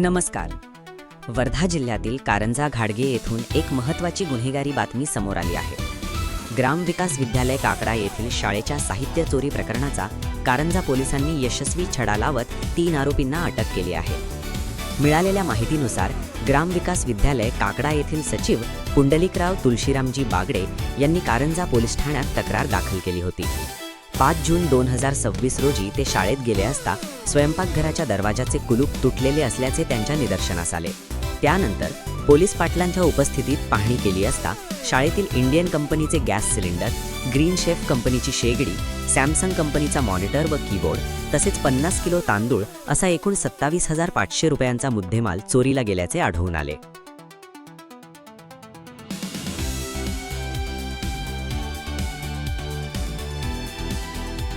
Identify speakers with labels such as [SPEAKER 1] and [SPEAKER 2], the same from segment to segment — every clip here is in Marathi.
[SPEAKER 1] नमस्कार. वर्धा जिल्ह्यातील कारंजा घाडगे येथून एक महत्त्वाची गुन्हेगारी बातमी समोर आली आहे. ग्रामविकास विद्यालय काकडा येथील शाळेच्या साहित्य चोरी प्रकरणाचा कारंजा पोलिसांनी यशस्वी छडा लावत 3 आरोपींना अटक केली आहे. मिळालेल्या माहितीनुसार ग्रामविकास विद्यालय काकडा येथील सचिव पुंडलिकराव तुळशीरामजी बागडे यांनी कारंजा पोलीस ठाण्यात तक्रार दाखल केली होती. 5 जून 2026 रोजी ते शाळेत गेले असता स्वयंपाकघराच्या दरवाजाचे कुलूप तुटलेले असल्याचे त्यांच्या निदर्शनास आले. त्यानंतर पोलीस पाटलांच्या उपस्थितीत पाहणी केली असता शाळेतील इंडियन कंपनीचे गॅस सिलेंडर, ग्रीन शेफ कंपनीची शेगडी, सॅमसंग कंपनीचा मॉनिटर व कीबोर्ड तसेच 50 किलो तांदूळ असा एकूण 27,500 रुपयांचा मुद्देमाल चोरीला गेल्याचे आढळून आले.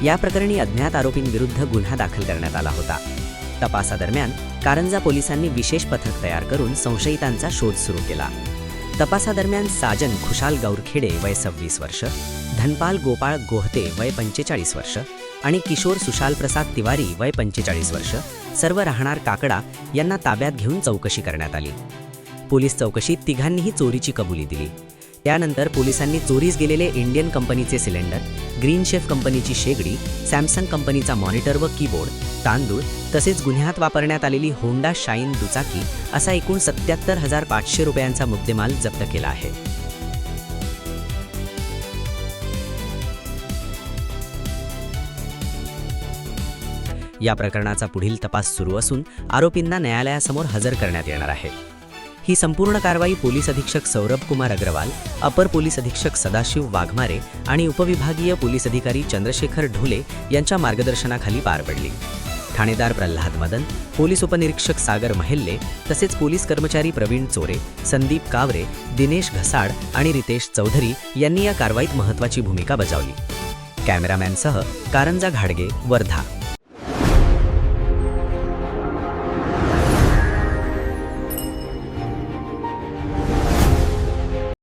[SPEAKER 1] या प्रकरणी अज्ञात आरोपींविरुद्ध गुन्हा दाखल करण्यात आला होता. तपासादरम्यान कारंजा पोलिसांनी विशेष पथक तयार करून संशयितांचा शोध सुरू केला. तपासादरम्यान साजन खुशाल गौरखेडे वय 26 वर्ष, धनपाल गोपाळ गोहते वय 45 वर्ष आणि किशोर सुशाल प्रसाद तिवारी वय 45 वर्ष सर्व राहणार काकडा यांना ताब्यात घेऊन चौकशी करण्यात आली. पोलीस चौकशीत तिघांनीही चोरीची कबुली दिली. त्यानंतर पोलिसांनी चोरीस गेलेले इंडियन कंपनीचे सिलेंडर, ग्रीन शेफ कंपनीची शेगडी, सॅमसंग कंपनीचा मॉनिटर व कीबोर्ड, तांदूळ तसेच गुन्ह्यात वापरण्यात आलेली होंडा शाईन दुचाकी असा एकूण 77,500 रुपयांचा मुद्देमाल जप्त केला आहे. या प्रकरणाचा पुढील तपास सुरू असून आरोपींना न्यायालयासमोर हजर करण्यात येणार आहे. ही संपूर्ण कारवाई पोलीस अधीक्षक सौरभ कुमार अग्रवाल, अपर पोलीस अधीक्षक सदाशिव वाघमारे आणि उपविभागीय पोलीस अधिकारी चंद्रशेखर ढोले यांच्या मार्गदर्शनाखाली पार पडली. ठाणेदार प्रल्हाद मदन, पोलीस उपनिरीक्षक सागर महेल्ले तसेच पोलीस कर्मचारी प्रवीण चोरे, संदीप कावरे, दिनेश घसाड आणि रितेश चौधरी यांनी या कारवाईत महत्त्वाची भूमिका बजावली. कॅमेरामॅनसह कारंजा घाडगे, वर्धा.